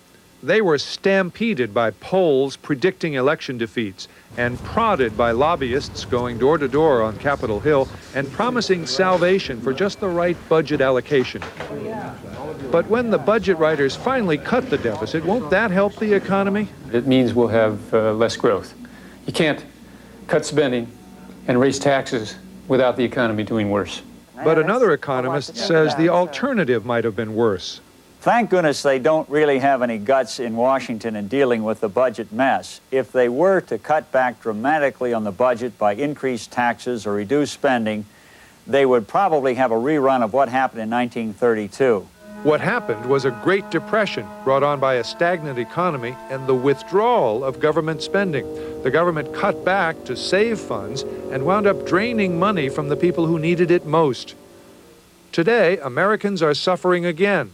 They were stampeded by polls predicting election defeats and prodded by lobbyists going door to door on Capitol Hill and promising salvation for just the right budget allocation. But when the budget writers finally cut the deficit, won't that help the economy? It means we'll have less growth. You can't cut spending and raise taxes without the economy doing worse. But another economist says the alternative might have been worse. Thank goodness they don't really have any guts in Washington in dealing with the budget mess. If they were to cut back dramatically on the budget by increased taxes or reduce spending, they would probably have a rerun of what happened in 1932. What happened was a Great Depression brought on by a stagnant economy and the withdrawal of government spending. The government cut back to save funds and wound up draining money from the people who needed it most. Today, Americans are suffering again.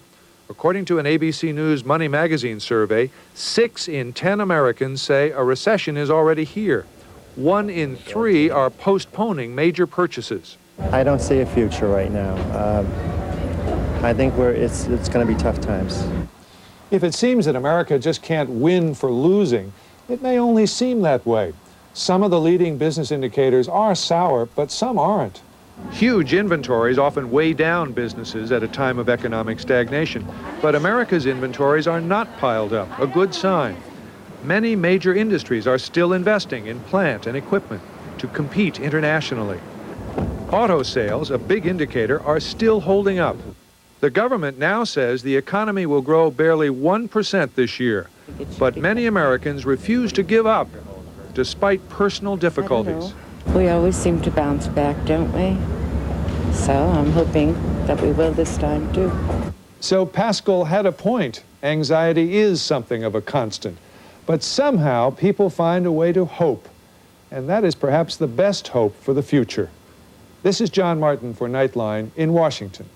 According to an ABC News Money Magazine survey, 6 in 10 Americans say a recession is already here. 1 in 3 are postponing major purchases. I don't see a future right now. I think it's going to be tough times. If it seems that America just can't win for losing, it may only seem that way. Some of the leading business indicators are sour, but some aren't. Huge inventories often weigh down businesses at a time of economic stagnation, but America's inventories are not piled up, a good sign. Many major industries are still investing in plant and equipment to compete internationally. Auto sales, a big indicator, are still holding up. The government now says the economy will grow barely 1% this year, but many Americans refuse to give up, despite personal difficulties. We always seem to bounce back, don't we? So I'm hoping that we will this time, too. So Pascal had a point. Anxiety is something of a constant. But somehow people find a way to hope. And that is perhaps the best hope for the future. This is John Martin for Nightline in Washington.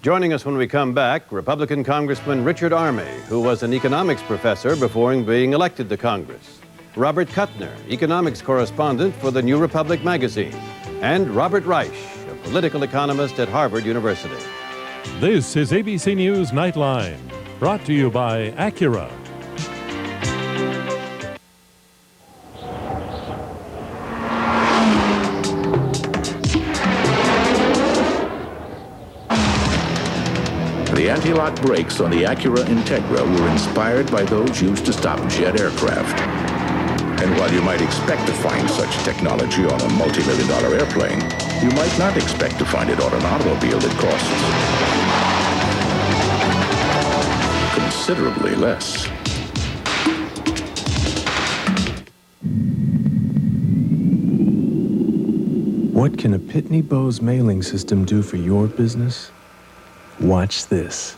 Joining us when we come back, Republican Congressman Richard Armey, who was an economics professor before being elected to Congress. Robert Kuttner, economics correspondent for the New Republic magazine. And Robert Reich, a political economist at Harvard University. This is ABC News Nightline, brought to you by Acura. The anti-lock brakes on the Acura Integra were inspired by those used to stop jet aircraft. And while you might expect to find such technology on a multi-million-dollar airplane, you might not expect to find it on an automobile that costs considerably less. What can a Pitney Bowes mailing system do for your business? Watch this.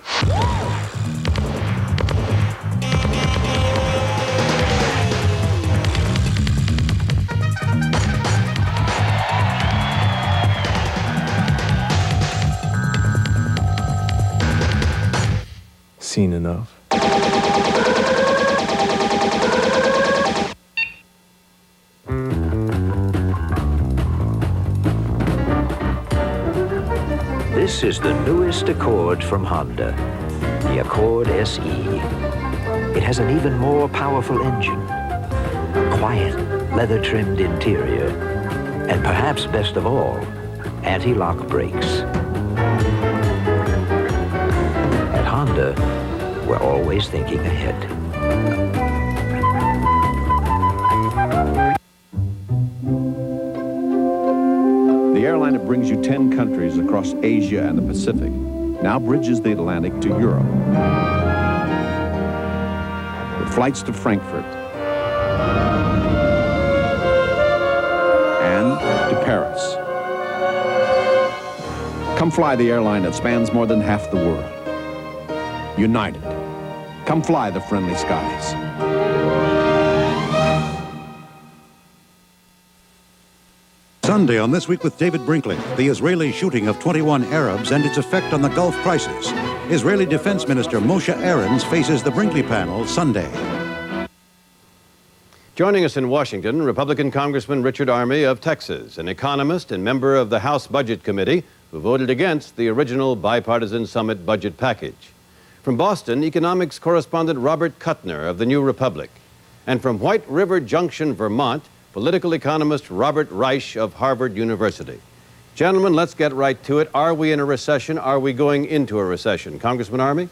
Seen enough? This is the newest Accord from Honda, the Accord SE. It has an even more powerful engine, a quiet, leather-trimmed interior, and perhaps best of all, anti-lock brakes. At Honda, we're always thinking ahead. The airline that brings you 10 countries across Asia and the Pacific now bridges the Atlantic to Europe. flights to Frankfurt, and to Paris. Come fly the airline that spans more than half the world. United. Come fly the friendly skies. Sunday on This Week with David Brinkley, the Israeli shooting of 21 Arabs and its effect on the Gulf crisis. Israeli Defense Minister Moshe Aarons faces the Brinkley panel Sunday. Joining us in Washington, Republican Congressman Richard Armey of Texas, an economist and member of the House Budget Committee who voted against the original bipartisan summit budget package. From Boston, economics correspondent Robert Kuttner of the New Republic. And from White River Junction, Vermont, political economist Robert Reich of Harvard University. Gentlemen, let's get right to it. Are we in a recession? Are we going into a recession? Congressman Armey?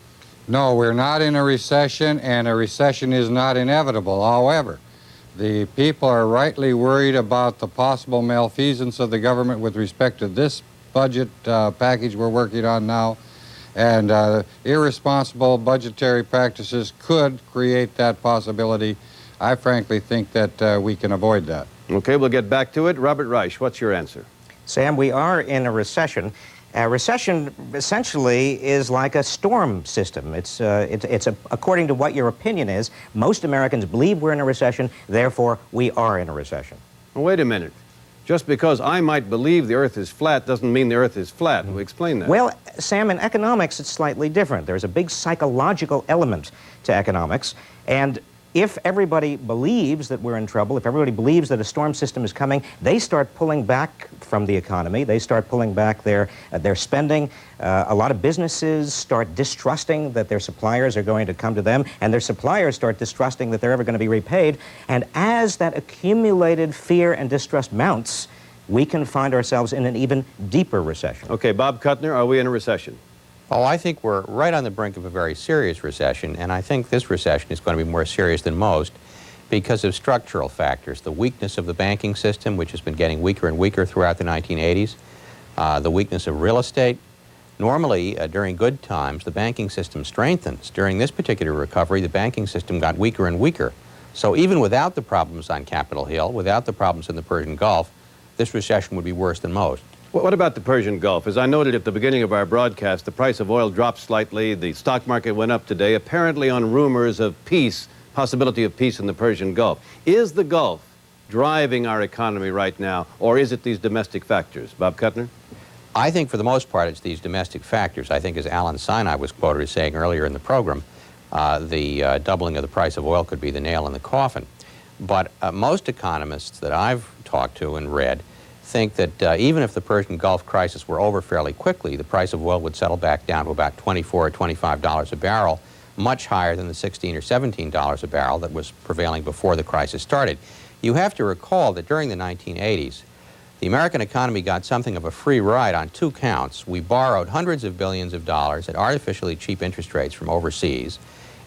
No, we're not in a recession, and a recession is not inevitable. However, the people are rightly worried about the possible malfeasance of the government with respect to this budget package we're working on now, and irresponsible budgetary practices could create that possibility. I frankly think that we can avoid that. Okay, we'll get back to it. Robert Reich, what's your answer? Sam, we are in a recession. A recession essentially is like a storm system. According to what your opinion is, most Americans believe we're in a recession, therefore we are in a recession. Well, wait a minute. Just because I might believe the earth is flat doesn't mean the earth is flat. Explain that. Well, Sam, in economics it's slightly different. There's a big psychological element to economics, and if everybody believes that we're in trouble, if everybody believes that a storm system is coming, they start pulling back from the economy. They start pulling back their spending. A lot of businesses start distrusting that their suppliers are going to come to them, and their suppliers start distrusting that they're ever going to be repaid. And as that accumulated fear and distrust mounts, we can find ourselves in an even deeper recession. Okay, Bob Kuttner, are we in a recession? Oh, I think we're right on the brink of a very serious recession, and I think this recession is going to be more serious than most because of structural factors. The weakness of the banking system, which has been getting weaker and weaker throughout the 1980s, the weakness of real estate. Normally, during good times, the banking system strengthens. During this particular recovery, the banking system got weaker and weaker. So even without the problems on Capitol Hill, without the problems in the Persian Gulf, this recession would be worse than most. What about the Persian Gulf? As I noted at the beginning of our broadcast, the price of oil dropped slightly. The stock market went up today, apparently on rumors of peace, possibility of peace in the Persian Gulf. Is the Gulf driving our economy right now, or is it these domestic factors? Bob Kuttner? I think for the most part it's these domestic factors. I think, as Alan Sinai was quoted as saying earlier in the program, the doubling of the price of oil could be the nail in the coffin. But most economists that I've talked to and read think that even if the Persian Gulf crisis were over fairly quickly, the price of oil would settle back down to about $24 or $25 a barrel, much higher than the $16 or $17 a barrel that was prevailing before the crisis started. You have to recall that during the 1980s, the American economy got something of a free ride on two counts. We borrowed hundreds of billions of dollars at artificially cheap interest rates from overseas,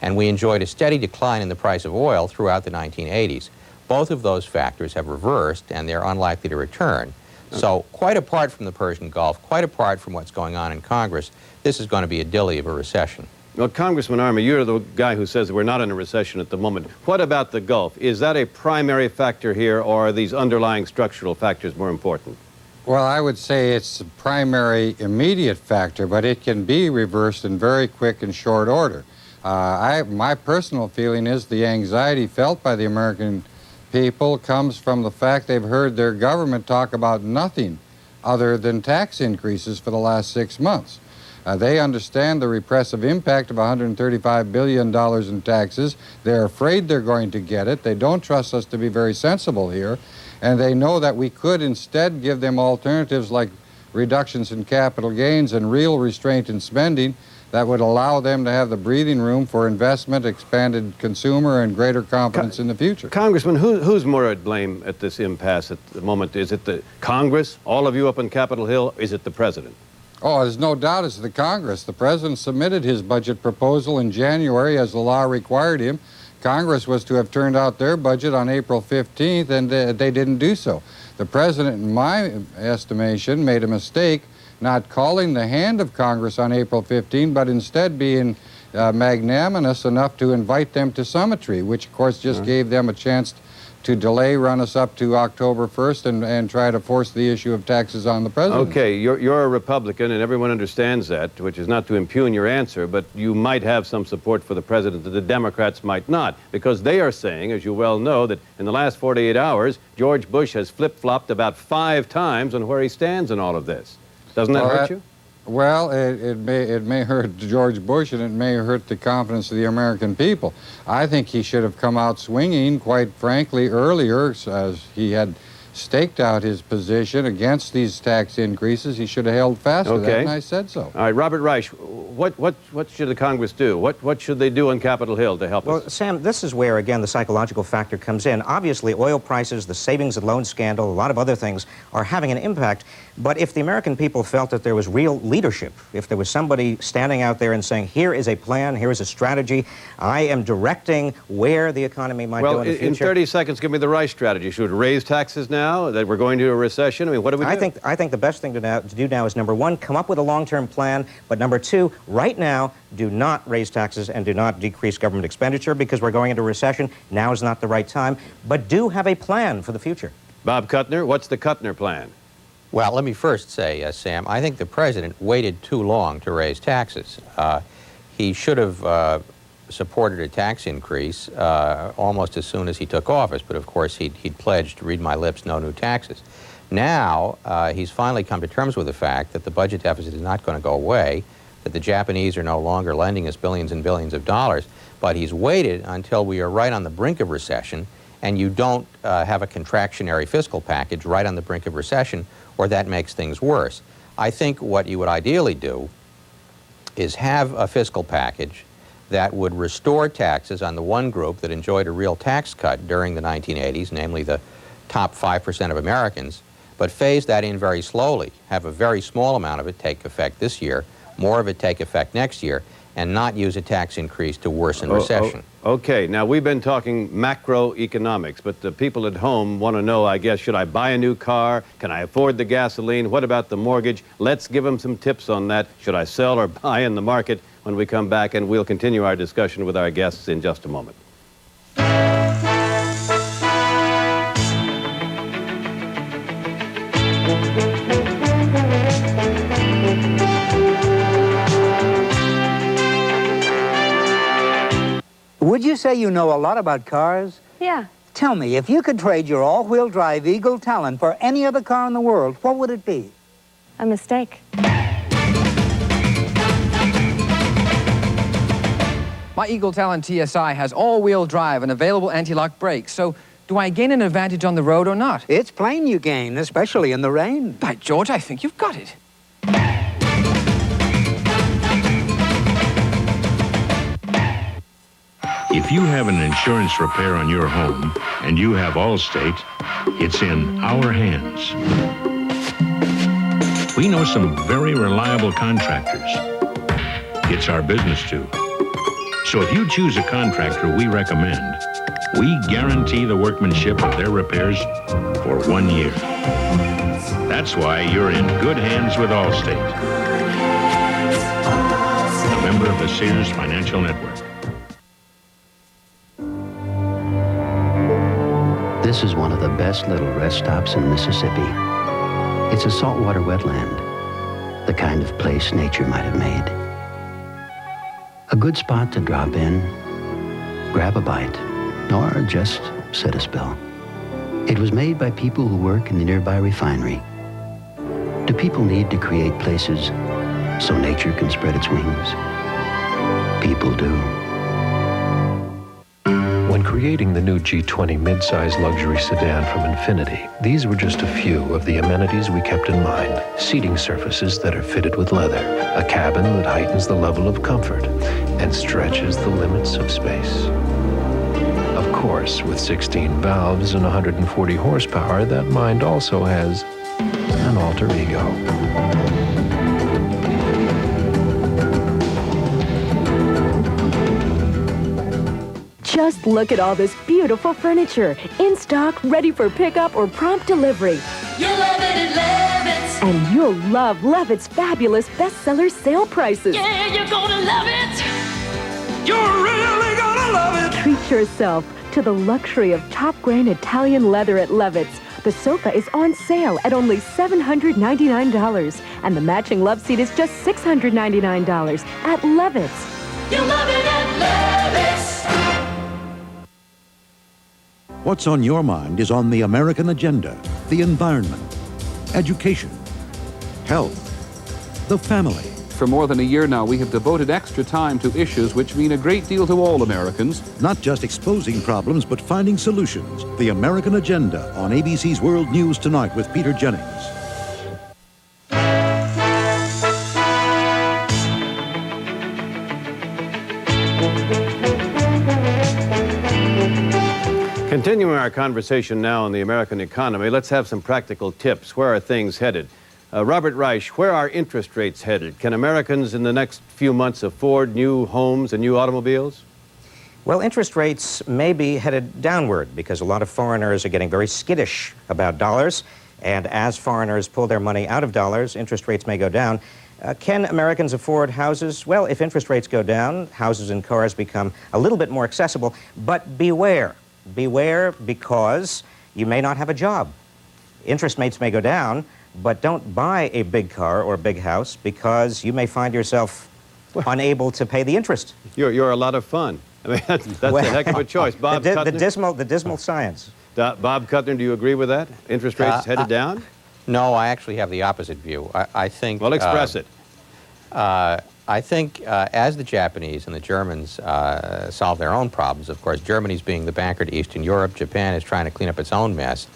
and we enjoyed a steady decline in the price of oil throughout the 1980s. Both of those factors have reversed, and they're unlikely to return. So quite apart from the Persian Gulf, quite apart from what's going on in Congress, this is going to be a dilly of a recession. Well, Congressman Armey, you're the guy who says that we're not in a recession at the moment. What about the Gulf? Is that a primary factor here, or are these underlying structural factors more important? Well, I would say it's a primary immediate factor, but it can be reversed in very quick and short order. My personal feeling is the anxiety felt by the American people comes from the fact they've heard their government talk about nothing other than tax increases for the last 6 months. They understand the repressive impact of $135 billion in taxes. They're afraid they're going to get it. They don't trust us to be very sensible here. And they know that we could instead give them alternatives like reductions in capital gains and real restraint in spending that would allow them to have the breathing room for investment, expanded consumer, and greater confidence in the future. Congressman, who's more at blame at this impasse at the moment? Is it the Congress, all of you up on Capitol Hill? Is it the President? Oh, there's no doubt it's the Congress. The President submitted his budget proposal in January as the law required him. Congress was to have turned out their budget on April 15th, and they didn't do so. The President, in my estimation, made a mistake not calling the hand of Congress on April 15, but instead being magnanimous enough to invite them to summitry, which, of course, just gave them a chance to delay, run us up to October 1st and try to force the issue of taxes on the president. Okay, you're a Republican, and everyone understands that, which is not to impugn your answer, but you might have some support for the president that the Democrats might not, because they are saying, as you well know, that in the last 48 hours, George Bush has flip-flopped about 5 times on where he stands in all of this. Doesn't that hurt you? Well, it may hurt George Bush, and it may hurt the confidence of the American people. I think he should have come out swinging, quite frankly, earlier, as he had staked out his position against these tax increases. He should have held fast to that, and I said so. All right, Robert Reich, what should the Congress do? What should they do on Capitol Hill to help us? Well, Sam, this is where, again, the psychological factor comes in. Obviously, oil prices, the savings and loan scandal, a lot of other things are having an impact. But if the American people felt that there was real leadership, if there was somebody standing out there and saying, here is a plan, here is a strategy, I am directing where the economy might go in the future. In 30 seconds, give me the Reich strategy. Should we raise taxes now, that we're going to a recession? I mean, what do we do? I think the best thing to do now is, number one, come up with a long-term plan, but number two, right now, do not raise taxes and do not decrease government expenditure because we're going into a recession. Now is not the right time, but do have a plan for the future. Bob Kuttner, what's the Kuttner plan? Well, let me first say, Sam, I think the president waited too long to raise taxes. He should have supported a tax increase almost as soon as he took office, but of course he'd pledged, read my lips, no new taxes. Now, he's finally come to terms with the fact that the budget deficit is not going to go away, that the Japanese are no longer lending us billions and billions of dollars, but he's waited until we are right on the brink of recession, and you don't have a contractionary fiscal package right on the brink of recession, or that makes things worse. I think what you would ideally do is have a fiscal package that would restore taxes on the one group that enjoyed a real tax cut during the 1980s, namely the top 5% of Americans, but phase that in very slowly, have a very small amount of it take effect this year, more of it take effect next year, and not use a tax increase to worsen recession. Okay, now we've been talking macroeconomics, but the people at home want to know, I guess, should I buy a new car? Can I afford the gasoline? What about the mortgage? Let's give them some tips on that. Should I sell or buy in the market? When we come back, and we'll continue our discussion with our guests in just a moment. Would you say you know a lot about cars? Yeah. Tell me, if you could trade your all-wheel drive Eagle Talon for any other car in the world, what would it be? A mistake. My Eagle Talon TSI has all-wheel drive and available anti-lock brakes, so do I gain an advantage on the road or not? It's plain you gain, especially in the rain. By George, I think you've got it. If you have an insurance repair on your home and you have Allstate, it's in our hands. We know some very reliable contractors. It's our business too. So if you choose a contractor we recommend, we guarantee the workmanship of their repairs for 1 year. That's why you're in good hands with Allstate. A member of the Sears Financial Network. This is one of the best little rest stops in Mississippi. It's a saltwater wetland, the kind of place nature might have made. A good spot to drop in, grab a bite, or just sit a spell. It was made by people who work in the nearby refinery. Do people need to create places so nature can spread its wings? People do. When creating the new G20 midsize luxury sedan from Infiniti, these were just a few of the amenities we kept in mind. Seating surfaces that are fitted with leather, a cabin that heightens the level of comfort and stretches the limits of space. Of course, with 16 valves and 140 horsepower, that mind also has an alter ego. Just look at all this beautiful furniture. In stock, ready for pickup or prompt delivery. You'll love it at Levitt's. And you'll love Levitt's fabulous bestseller sale prices. Yeah, you're gonna love it. You're really gonna love it. Treat yourself to the luxury of top-grain Italian leather at Levitt's. The sofa is on sale at only $799, and the matching love seat is just $699 at Levitt's. You'll love it at Levitt's. What's on your mind is on the American agenda: the environment, education, health, the family. For more than a year now, we have devoted extra time to issues which mean a great deal to all Americans. Not just exposing problems, but finding solutions. The American Agenda on ABC's World News Tonight with Peter Jennings. Continuing our conversation now on the American economy, let's have some practical tips. Where are things headed? Robert Reich, where are interest rates headed? Can Americans in the next few months afford new homes and new automobiles? Well, interest rates may be headed downward because a lot of foreigners are getting very skittish about dollars. And as foreigners pull their money out of dollars, interest rates may go down. Can Americans afford houses? Well, if interest rates go down, houses and cars become a little bit more accessible. But beware. Beware, because you may not have a job. Interest rates may go down, but don't buy a big car or a big house because you may find yourself unable to pay the interest. You're a lot of fun. I mean, that's a heck of a choice. Bob Kuttner? The dismal science. Bob Kuttner, do you agree with that? Interest rates headed down? No, I actually have the opposite view. I think... Well, express it. I think as the Japanese and the Germans solve their own problems, of course, Germany's being the banker to Eastern Europe, Japan is trying to clean up its own mess.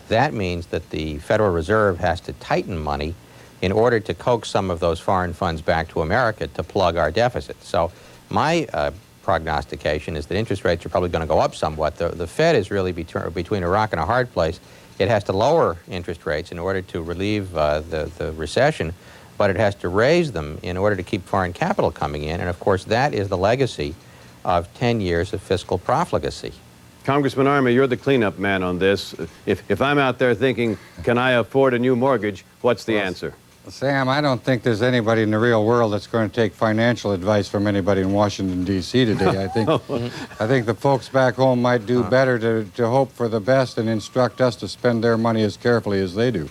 That means that the Federal Reserve has to tighten money in order to coax some of those foreign funds back to America to plug our deficit. So my prognostication is that interest rates are probably going to go up somewhat. The Fed is really between a rock and a hard place. It has to lower interest rates in order to relieve the recession, but it has to raise them in order to keep foreign capital coming in. And of course, that is the legacy of 10 years of fiscal profligacy. Congressman Army, you're the cleanup man on this. If I'm out there thinking, can I afford a new mortgage, what's the answer? Sam, I don't think there's anybody in the real world that's going to take financial advice from anybody in Washington, D.C. today. I think the folks back home might do better to hope for the best and instruct us to spend their money as carefully as they do.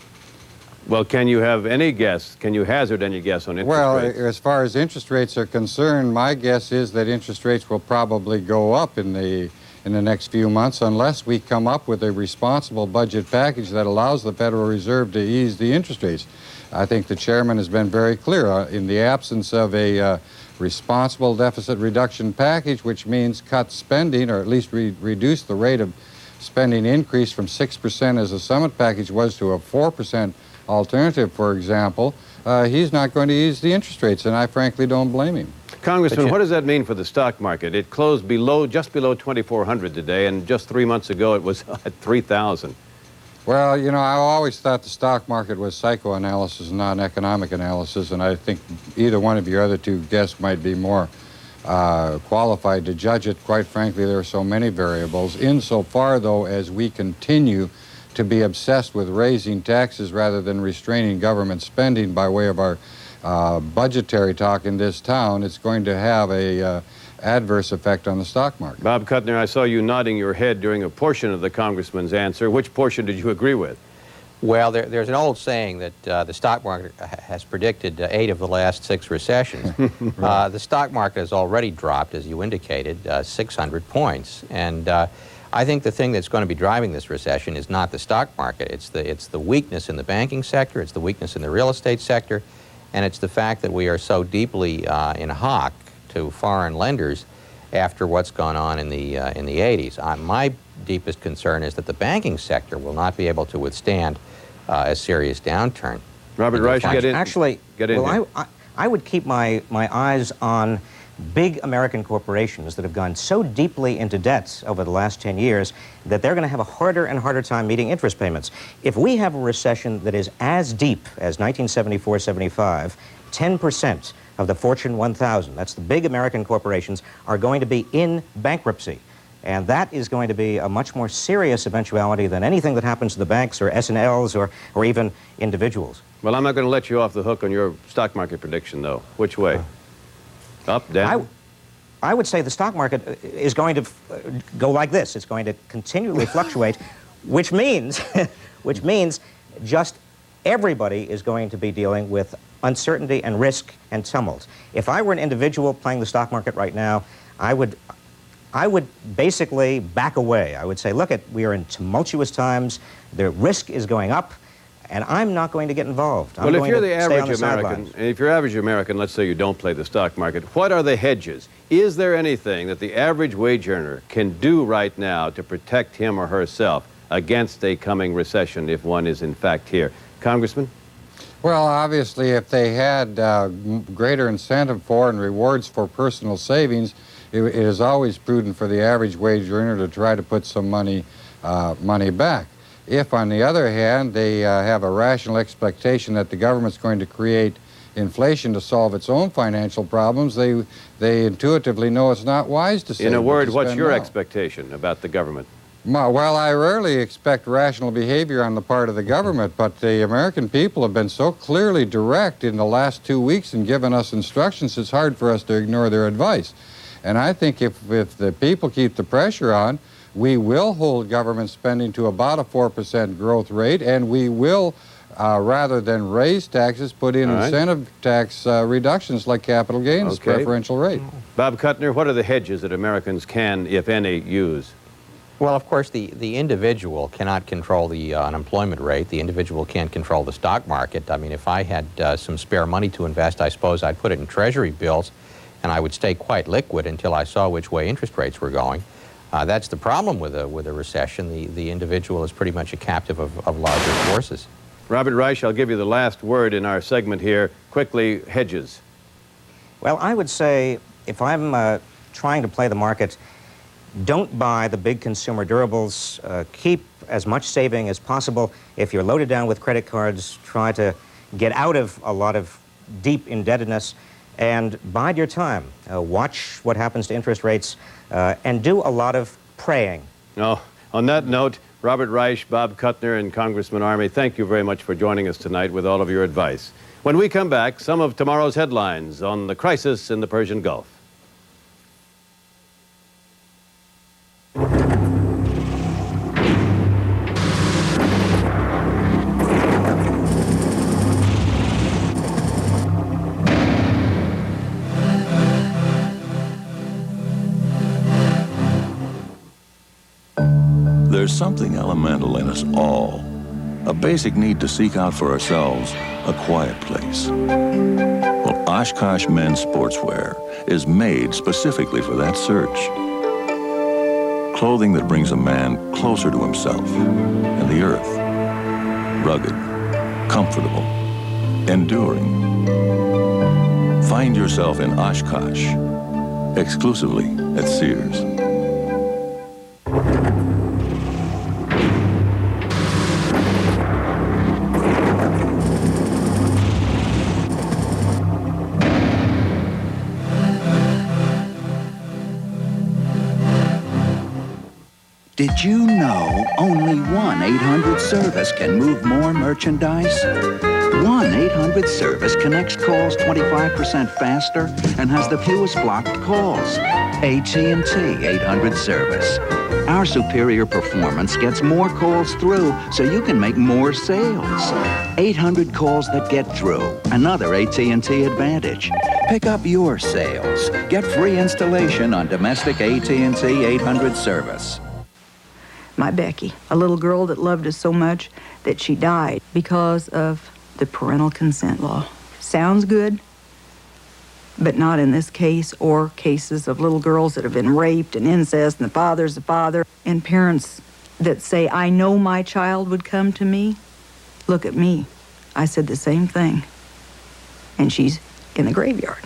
Well, can you have any guess? Can you hazard any guess on interest rates? Well, as far as interest rates are concerned, my guess is that interest rates will probably go up in the next few months unless we come up with a responsible budget package that allows the Federal Reserve to ease the interest rates. I think the chairman has been very clear. In the absence of a responsible deficit reduction package, which means cut spending or at least reduce the rate of spending increase from 6% as the summit package was to a 4% alternative, for example, he's not going to ease the interest rates, and I frankly don't blame him. Congressman, what does that mean for the stock market? It closed just below 2,400 today, and just 3 months ago it was at 3,000. Well, you know, I always thought the stock market was psychoanalysis, not economic analysis, and I think either one of your other two guests might be more qualified to judge it. Quite frankly, there are so many variables. Insofar, though, as we continue to be obsessed with raising taxes rather than restraining government spending by way of our budgetary talk in this town, it's going to have a adverse effect on the stock market. Bob Kuttner, I saw you nodding your head during a portion of the congressman's answer. Which portion did you agree with? Well, there's an old saying that the stock market has predicted 8 of the last 6 recessions. The stock market has already dropped, as you indicated, 600 points. And I think the thing that's going to be driving this recession is not the stock market. It's the weakness in the banking sector, it's the weakness in the real estate sector, and it's the fact that we are so deeply in hock to foreign lenders after what's gone on in the 80s. My deepest concern is that the banking sector will not be able to withstand a serious downturn. Robert Reich, get in. Actually, get in here. I would keep my eyes on big American corporations that have gone so deeply into debts over the last 10 years that they're going to have a harder and harder time meeting interest payments. If we have a recession that is as deep as 1974-75, 10% of the Fortune 1000, that's the big American corporations, are going to be in bankruptcy. And that is going to be a much more serious eventuality than anything that happens to the banks or S&Ls or even individuals. Well, I'm not going to let you off the hook on your stock market prediction, though. Which way? Up, down? I would say the stock market is going to go like this. It's going to continually fluctuate, which means, which means just everybody is going to be dealing with uncertainty and risk and tumult. If I were an individual playing the stock market right now, I would basically back away. I would say, look, we are in tumultuous times, the risk is going up, and I'm not going to get involved. Well, if you're the average American, if you're average American, let's say you don't play the stock market, what are the hedges? Is there anything that the average wage earner can do right now to protect him or herself against a coming recession if one is in fact here? Congressman? Well, obviously, if they had greater incentive for and rewards for personal savings, it is always prudent for the average wage earner to try to put some money back. If, on the other hand, they have a rational expectation that the government's going to create inflation to solve its own financial problems, they intuitively know it's not wise to save. In a word, what's your now. Expectation about the government? Well, I rarely expect rational behavior on the part of the government, but the American people have been so clearly direct in the last 2 weeks and given us instructions, it's hard for us to ignore their advice. And I think if the people keep the pressure on, we will hold government spending to about a 4% growth rate, and we will, rather than raise taxes, put in incentive tax reductions like capital gains preferential rate. Bob Kuttner, what are the hedges that Americans can, if any, use? Well, of course, the individual cannot control the unemployment rate. The individual can't control the stock market. I mean, if I had some spare money to invest, I suppose I'd put it in Treasury bills, and I would stay quite liquid until I saw which way interest rates were going. That's the problem with a recession. The individual is pretty much a captive of larger forces. Robert Reich, I'll give you the last word in our segment here. Quickly, hedges. Well, I would say if I'm trying to play the market, don't buy the big consumer durables. Keep as much saving as possible. If you're loaded down with credit cards, try to get out of a lot of deep indebtedness and bide your time. Watch what happens to interest rates and do a lot of praying. Oh, on that note, Robert Reich, Bob Kuttner, and Congressman Army, thank you very much for joining us tonight with all of your advice. When we come back, some of tomorrow's headlines on the crisis in the Persian Gulf. There's something elemental in us all, a basic need to seek out for ourselves a quiet place. Well, Oshkosh Men's Sportswear is made specifically for that search. Clothing that brings a man closer to himself and the earth. Rugged, comfortable, enduring. Find yourself in Oshkosh, exclusively at Sears. Did you know only 1-800-SERVICE can move more merchandise? 1-800-SERVICE connects calls 25% faster and has the fewest blocked calls. AT&T 800-SERVICE. Our superior performance gets more calls through so you can make more sales. 800 calls that get through. Another AT&T advantage. Pick up your sales. Get free installation on domestic AT&T 800-SERVICE. My Becky, a little girl that loved us so much that she died because of the parental consent law. Sounds good, but not in this case or cases of little girls that have been raped and incest and the father's the father. And parents that say, I know my child would come to me. Look at me. I said the same thing. And she's in the graveyard.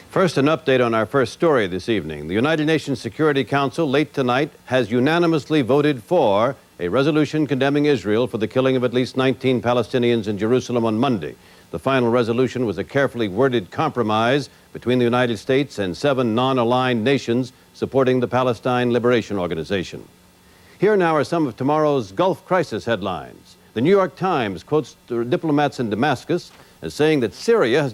First, an update on our first story this evening. The United Nations Security Council, late tonight, has unanimously voted for a resolution condemning Israel for the killing of at least 19 Palestinians in Jerusalem on Monday. The final resolution was a carefully worded compromise between the United States and 7 non-aligned nations supporting the Palestine Liberation Organization. Here now are some of tomorrow's Gulf crisis headlines. The New York Times quotes the diplomats in Damascus as saying that Syria has